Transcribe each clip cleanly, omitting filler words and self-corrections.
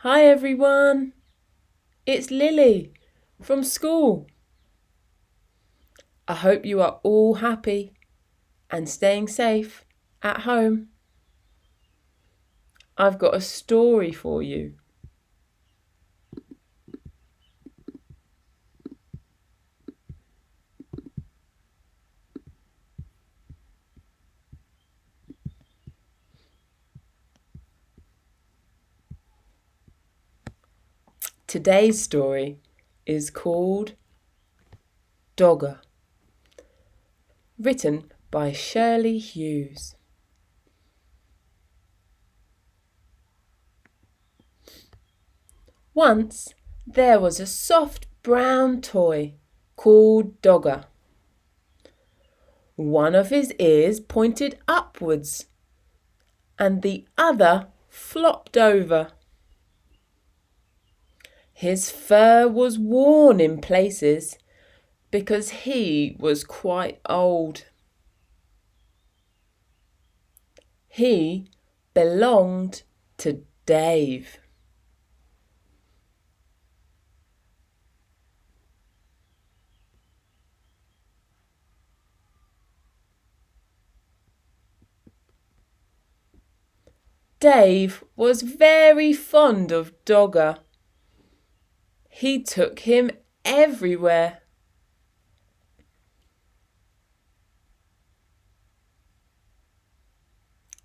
Hi everyone, it's Lily from school. I hope you are all happy and staying safe at home. I've got a story for you. Today's story is called Dogger, written by Shirley Hughes. Once there was a soft brown toy called Dogger. One of his ears pointed upwards and the other flopped over. His fur was worn in places because he was quite old. He belonged to Dave. Dave was very fond of Dogger. He took him everywhere.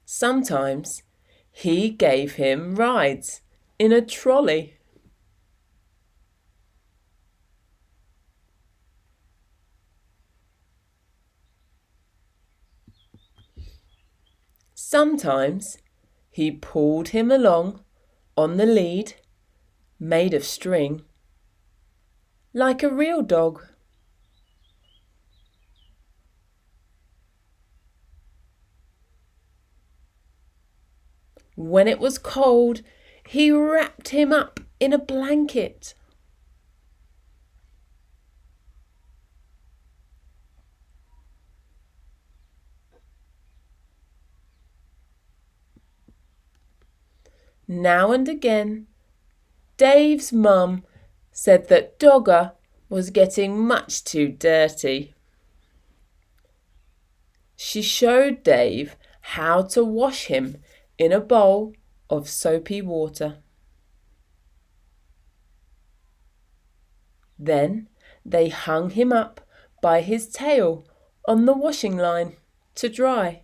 Sometimes he gave him rides in a trolley. Sometimes he pulled him along on the lead, made of string, like a real dog. When it was cold, he wrapped him up in a blanket. Now and again, Dave's mum said that Dogger was getting much too dirty. She showed Dave how to wash him in a bowl of soapy water. Then they hung him up by his tail on the washing line to dry.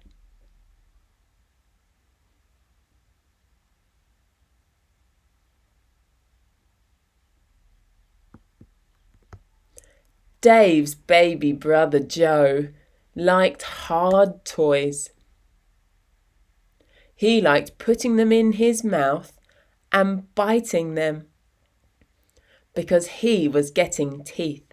Dave's baby brother Joe liked hard toys. He liked putting them in his mouth and biting them because he was getting teeth.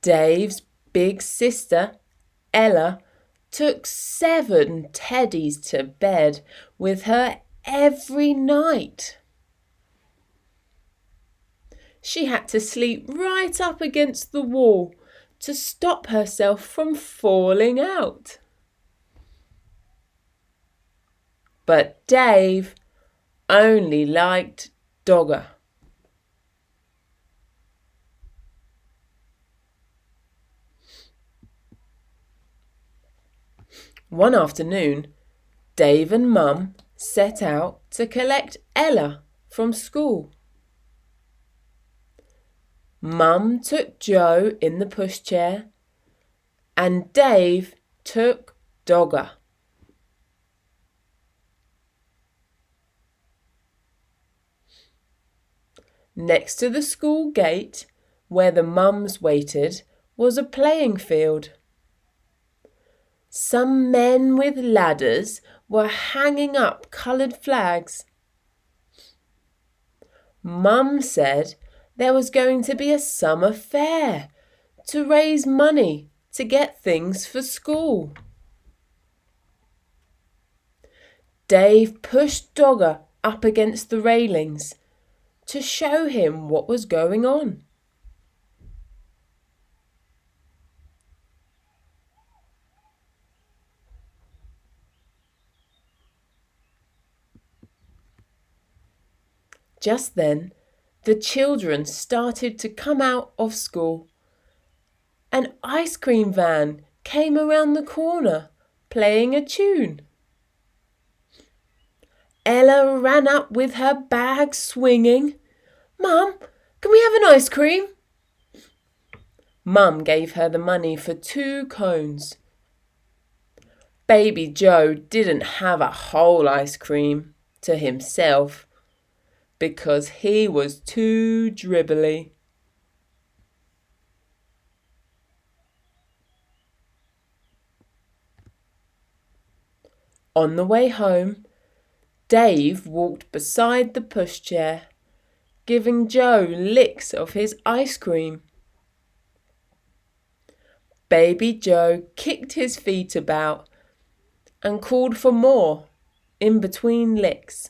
Dave's big sister, Ella, took 7 teddies to bed with her every night. She had to sleep right up against the wall to stop herself from falling out. But Dave only liked Dogger. One afternoon, Dave and Mum set out to collect Ella from school. Mum took Joe in the pushchair and Dave took Dogger. Next to the school gate, where the mums waited, was a playing field. Some men with ladders were hanging up coloured flags. Mum said there was going to be a summer fair to raise money to get things for school. Dave pushed Dogger up against the railings to show him what was going on. Just then, the children started to come out of school. An ice cream van came around the corner, playing a tune. Ella ran up with her bag swinging. "Mum, can we have an ice cream?" Mum gave her the money for 2 cones. Baby Joe didn't have a whole ice cream to himself because he was too dribbly. On the way home, Dave walked beside the pushchair, giving Joe licks of his ice cream. Baby Joe kicked his feet about and called for more in between licks.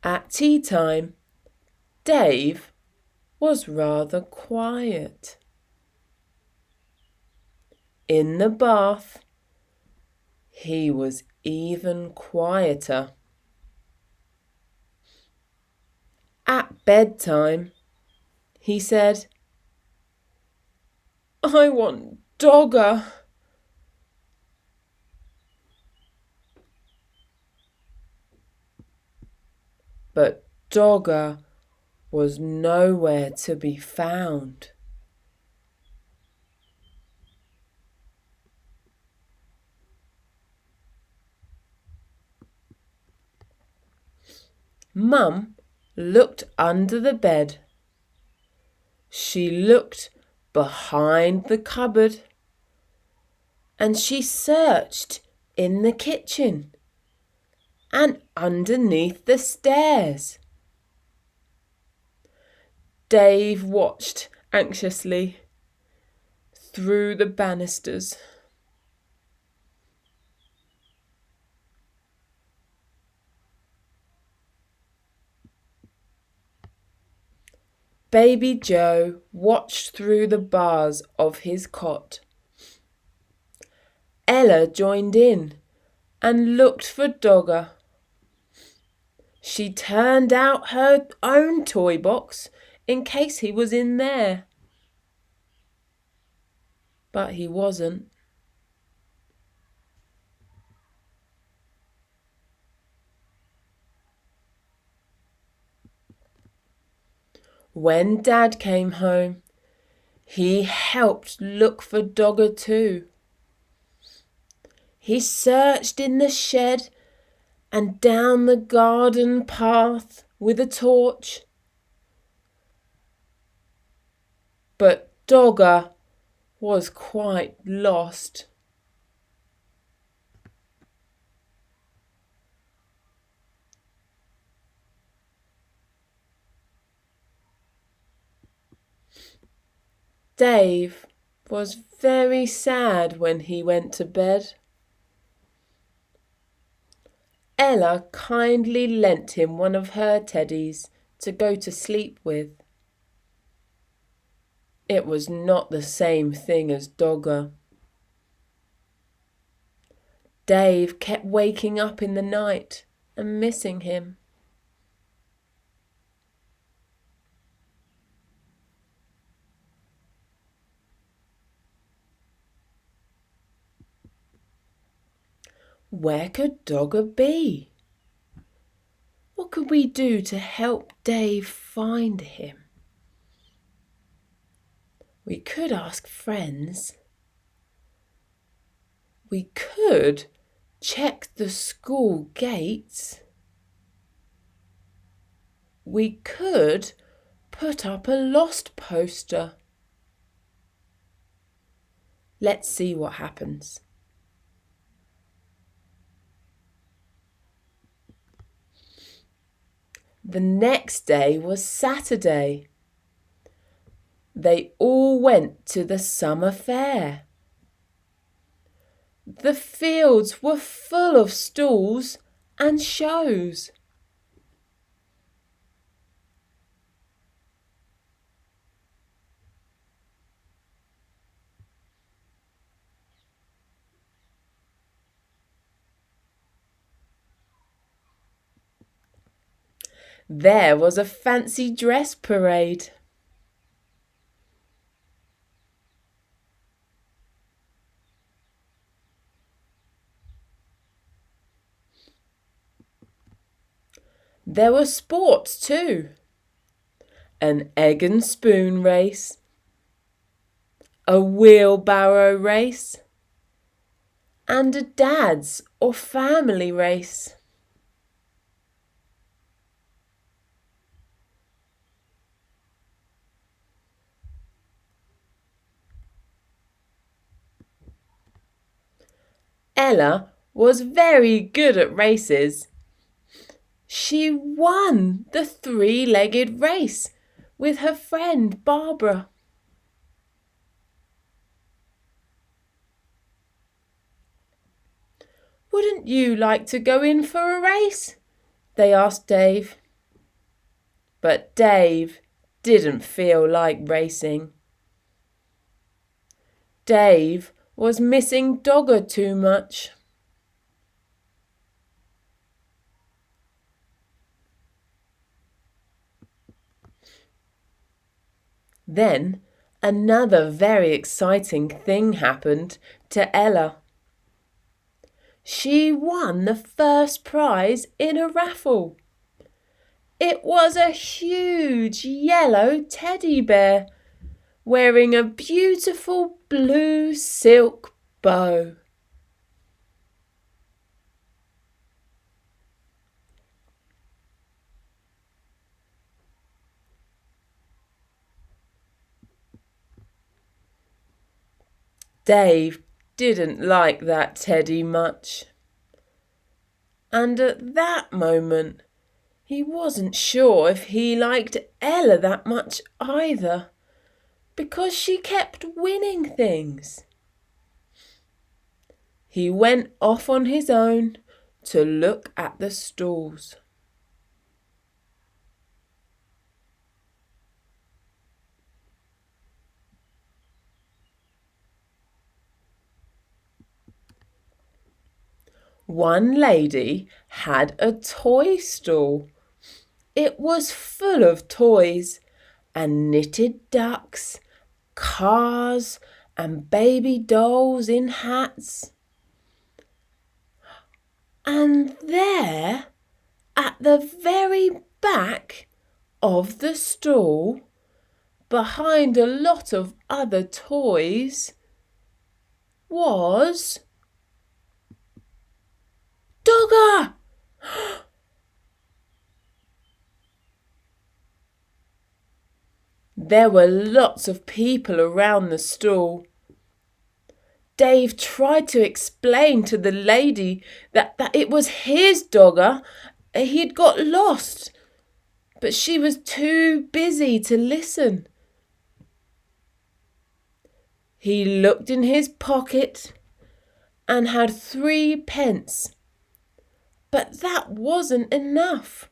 At tea time, Dave was rather quiet. In the bath, he was even quieter. At bedtime, he said, "I want Dogger." But Dogger was nowhere to be found. Mum looked under the bed. She looked behind the cupboard. And she searched in the kitchen and underneath the stairs. Dave watched anxiously through the banisters. Baby Joe watched through the bars of his cot. Ella joined in and looked for Dogger. She turned out her own toy box in case he was in there. But he wasn't. When Dad came home, he helped look for Dogger too. He searched in the shed and down the garden path with a torch. But Dogger was quite lost. Dave was very sad when he went to bed. Ella kindly lent him one of her teddies to go to sleep with. It was not the same thing as Dogger. Dave kept waking up in the night and missing him. Where could Dogger be? What could we do to help Dave find him? We could ask friends. We could check the school gates. We could put up a lost poster. Let's see what happens. The next day was Saturday. They all went to the summer fair. The fields were full of stalls and shows. There was a fancy dress parade. There were sports too. An egg and spoon race, a wheelbarrow race, and a dad's or family race. Ella was very good at races. She won the three-legged race with her friend Barbara. Wouldn't you like to go in for a race? They asked Dave. But Dave didn't feel like racing. Dave was missing Dogger too much. Then another very exciting thing happened to Ella. She won the first prize in a raffle. It was a huge yellow teddy bear wearing a beautiful blue silk bow. Dave didn't like that teddy much. And at that moment, he wasn't sure if he liked Ella that much either, because she kept winning things. He went off on his own to look at the stalls. One lady had a toy stall. It was full of toys and knitted ducks, cars, and baby dolls in hats. And there, at the very back of the stall, behind a lot of other toys, was Dogger! There were lots of people around the stall. Dave tried to explain to the lady that it was his Dogger. He'd got lost, but she was too busy to listen. He looked in his pocket and had 3 pence. But that wasn't enough.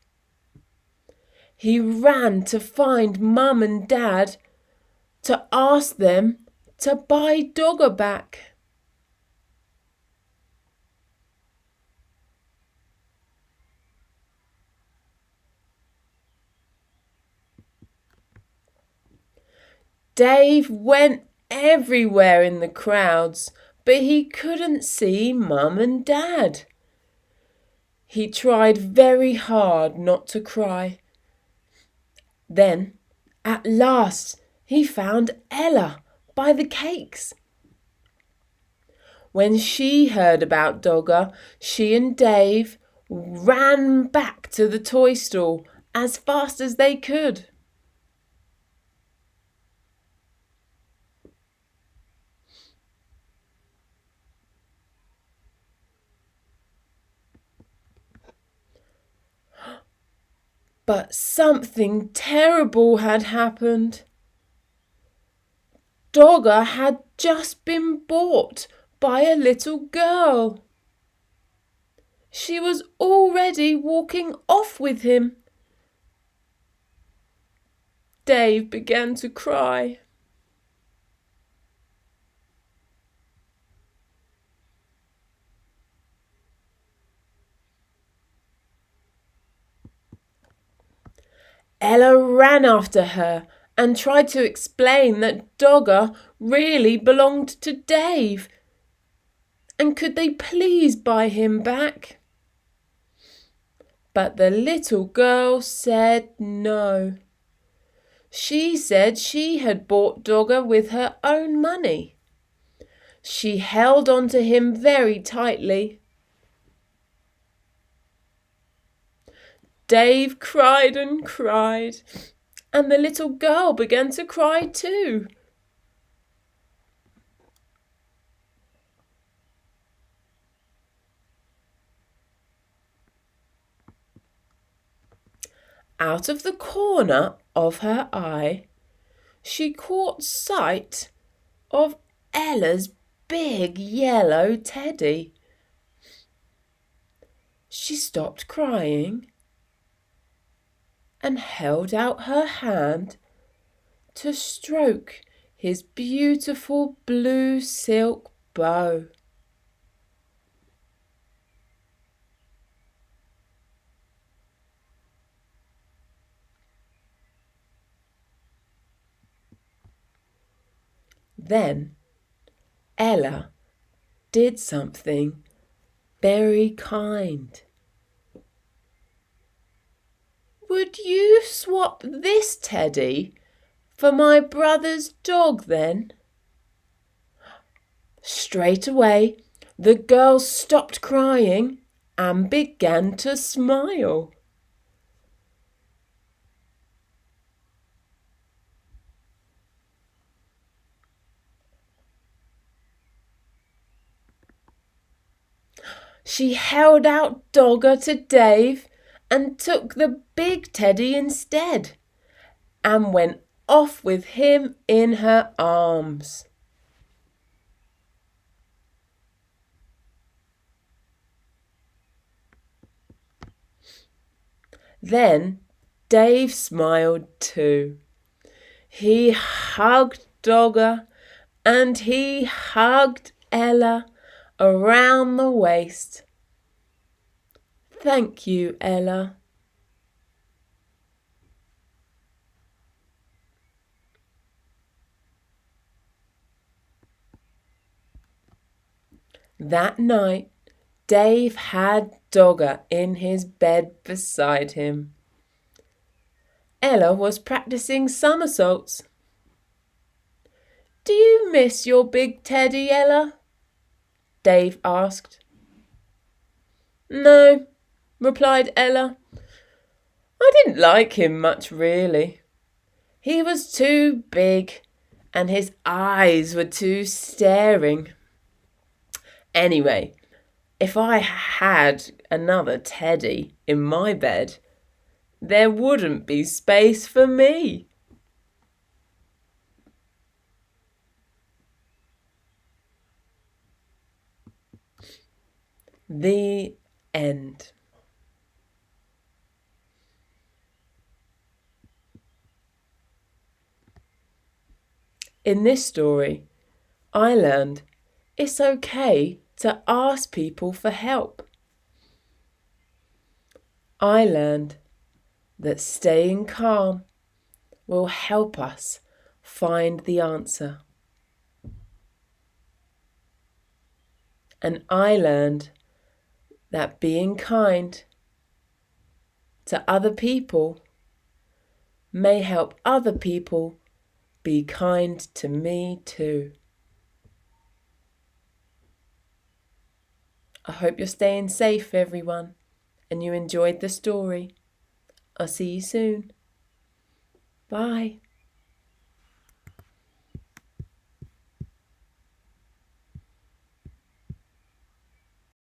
He ran to find Mum and Dad to ask them to buy Dogger back. Dave went everywhere in the crowds, but he couldn't see Mum and Dad. He tried very hard not to cry. Then, at last, he found Ella by the cakes. When she heard about Dogger, she and Dave ran back to the toy stall as fast as they could. But something terrible had happened. Dogger had just been bought by a little girl. She was already walking off with him. Dave began to cry. Ella ran after her and tried to explain that Dogger really belonged to Dave, and could they please buy him back? But the little girl said no. She said she had bought Dogger with her own money. She held on to him very tightly. Dave cried and cried, and the little girl began to cry too. Out of the corner of her eye, she caught sight of Ella's big yellow teddy. She stopped crying and held out her hand to stroke his beautiful blue silk bow. Then Ella did something very kind. Would you swap this teddy for my brother's dog then? Straight away, the girl stopped crying and began to smile. She held out Dogger to Dave and took the big teddy instead, and went off with him in her arms. Then Dave smiled too. He hugged Dogger and he hugged Ella around the waist. Thank you, Ella. That night, Dave had Dogger in his bed beside him. Ella was practicing somersaults. Do you miss your big teddy, Ella? Dave asked. No, replied Ella. I didn't like him much, really. He was too big and his eyes were too staring. Anyway, if I had another teddy in my bed, there wouldn't be space for me. The end. In this story, I learned it's okay to ask people for help. I learned that staying calm will help us find the answer. And I learned that being kind to other people may help other people be kind to me too. I hope you're staying safe, everyone, and you enjoyed the story. I'll see you soon. Bye.